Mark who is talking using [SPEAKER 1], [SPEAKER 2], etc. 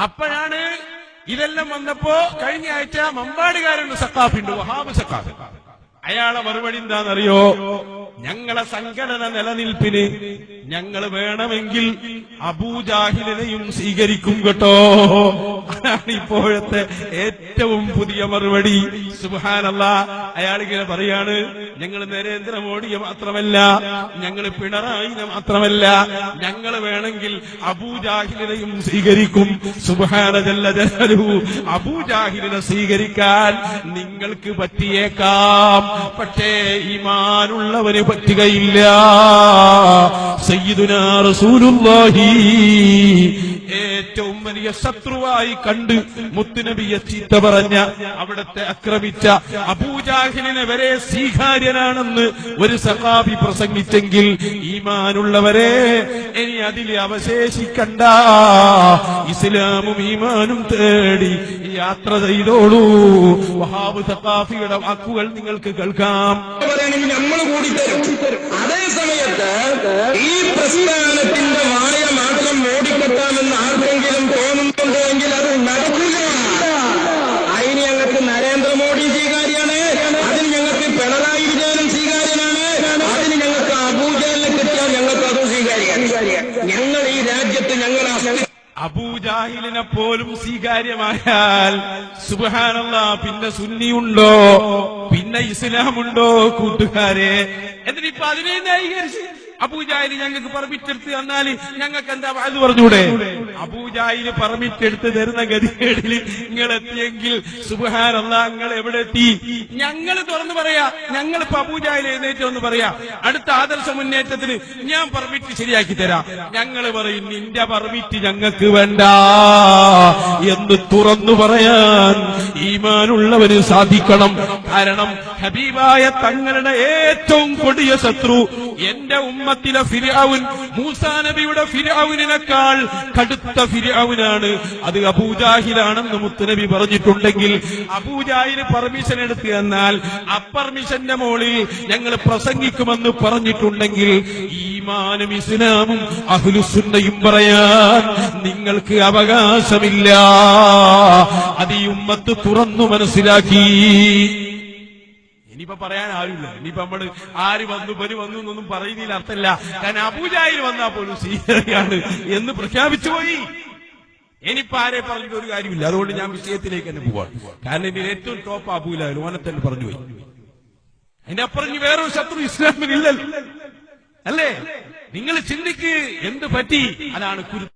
[SPEAKER 1] അപ്പോഴാണ് ഇതെല്ലാം വന്നപ്പോ കഴിഞ്ഞ ആഴ്ച മമ്പാടുകാരൻ സഖാഫുണ്ട്, വഹാബ് സഖാഫ്. അയാളെ മറുപടി എന്താണെന്നറിയോ? ഞങ്ങളെ സംഘടന നിലനിൽപ്പിന് ഞങ്ങൾ വേണമെങ്കിൽ അബൂജാഹിലിനെയും സ്വീകരിക്കും കേട്ടോ. അതാണ് ഇപ്പോഴത്തെ ഏറ്റവും പുതിയ മറുപടി. സുബ്ഹാനല്ലാഹ്. അയാളിങ്ങനെ പറയാണ്, ഞങ്ങൾ നരേന്ദ്രമോദിയെ മാത്രമല്ല, ഞങ്ങൾ പിണറായിനെ മാത്രമല്ല, ഞങ്ങൾ വേണമെങ്കിൽ അബൂജാഹിലിനെയും സ്വീകരിക്കും. സുബ്ഹാന ജല്ല ജലാലുഹു. അബൂജാഹിലിനെ സ്വീകരിക്കാൻ നിങ്ങൾക്ക് പറ്റിയേക്കാം, പക്ഷേ ഈമാനുള്ളവന് പറ്റുകയില്ല. സയ്യിദുനാ റസൂലുള്ളാഹി ഏറ്റവും വലിയ ശത്രുവായി കണ്ട് മുത്തുനബിയെ ചീത്ത പറഞ്ഞ, അവിടത്തെ ആക്രമിച്ച അബൂജാഹിലിനെ വരെ സ്വീകാര്യനാണെന്ന് ഒരു സഖാബി പ്രസംഗിച്ചെങ്കിൽ ഈമാനുള്ളവരെ ഇനി അതിൽ അവശേഷിക്കണ്ട. ഇസ്ലാമും ഈമാനും തേടി യാത്ര ചെയ്തോളൂ. വഹാബ് സഖാഫിയുടെ വാക്കുകൾ നിങ്ങൾക്ക് കേൾക്കാം.
[SPEAKER 2] നമ്മൾ കൂടി തരും. അതേ സമയത്ത് ഈ പ്രസ്ഥാനത്തിന്റെ വായ മാത്രം ഓടിക്കെട്ടാമെന്ന് ആർക്കെങ്കിലും തോന്നുന്നുണ്ടോ എങ്കിൽ അത് നടക്കുകയാണ്. അതിന് ഞങ്ങൾക്ക് നരേന്ദ്രമോദി സ്വീകാര്യാണ്, അതിന് ഞങ്ങൾക്ക് പിണറായി വിജയനും സ്വീകാര്യനാണ്, അതിന് ഞങ്ങൾക്ക് അബൂജഹലിനെ കിട്ടിയാൽ ഞങ്ങൾക്ക് അതും സ്വീകാര്യമാണ്. ഞങ്ങൾ ഈ രാജ്യത്ത് ഞങ്ങളുടെ
[SPEAKER 1] അബൂജാഹിലിനെ പോലും സ്വീകാര്യമായാൽ സുബ്ഹാനല്ലാഹ് പിന്നെ സുന്നിയുണ്ടോ, പിന്നെ ഇസ്ലാമുണ്ടോ കൂട്ടുകാരെ? എന്നിട്ടിപ്പോ അതിനെ ന്യായീകരിച്ച് അബൂജാഹിൽ ഞങ്ങൾക്ക് പെർമിറ്റ് എടുത്ത് തന്നാൽ ഞങ്ങൾക്ക് എന്താ അത് പറഞ്ഞൂടെ? അബൂജാഹിൽ പെർമിറ്റ് എടുത്ത് തരുന്ന ഗതികേടിൽ നിങ്ങൾ എത്തിയെങ്കിൽ സുബ്ഹാനല്ലാഹ് നിങ്ങൾ എവിടെ എത്തി? ഞങ്ങൾ തുറന്നു പറയാ, ഞങ്ങളിപ്പോ അബൂജാഹിൽ എഴുന്നേറ്റെന്ന് പറയാ, അടുത്ത ആദർശ മുന്നേറ്റത്തിന് ഞാൻ പെർമിറ്റ് ശരിയാക്കി തരാം. ഞങ്ങൾ പറയും നിന്റെ പെർമിറ്റ് ഞങ്ങൾക്ക് വേണ്ട എന്ന് തുറന്നു പറയാൻ ഈമാനുള്ളവന് സാധിക്കണം. കാരണം ഹബീബായ തങ്ങളുടെ ഏറ്റവും കൊടിയ ശത്രു എന്റെ ഉമ്മത്തിലെ ഫിർഔൻ, മൂസാ നബിയുടെ ഫിർഔനിനേക്കാൾ കടുത്ത ഫിർഔനാണ്. അത് അബൂജാഹിലാണെന്ന് മുത്തുനബി പറഞ്ഞിട്ടുണ്ടെങ്കിൽ, അബൂജാഹിൽ പെർമിഷൻ എടുത്ത് എന്നാൽ അപ്പർമിഷന്റെ മുകളിൽ ഞങ്ങൾ പ്രസംഗിക്കുമെന്ന് പറഞ്ഞിട്ടുണ്ടെങ്കിൽ ഈമാനും ഇസ്ലാമും അഹ്ലുസുന്നയും പറയാൻ നിങ്ങൾക്ക് അവകാശമില്ല. അത് ഈ ഉമ്മത്ത് തുറന്നു മനസ്സിലാക്കി. ഇനിയിപ്പോ പറയാൻ ആരുമില്ല. ഇനിയിപ്പോ നമ്മള് ആര് വന്നു പരി വന്നു എന്നൊന്നും പറയുന്നതിൽ അർത്ഥമില്ല. കാരണം അബൂജാഹിൽ വന്നാൽ പോലും സ്വീകരിയാണ് എന്ന് പ്രഖ്യാപിച്ചു പോയി. ഇനിയിപ്പോ ആരെ പറഞ്ഞിട്ട് ഒരു കാര്യമില്ല. അതുകൊണ്ട് ഞാൻ വിഷയത്തിലേക്ക് തന്നെ പോവാണ്. കാരണം ഇതിൽ ഏറ്റവും ടോപ്പ് അബൂജാഹിൽ ഓനെ തന്നെ പറഞ്ഞു പോയി. അതിന്റെ അപ്പുറം വേറൊരു ശത്രു ഇസ്ലാമിനില്ലല്ലോ, അല്ലേ? നിങ്ങൾ ചിന്തിക്ക് എന്ത് പറ്റി? അതാണ്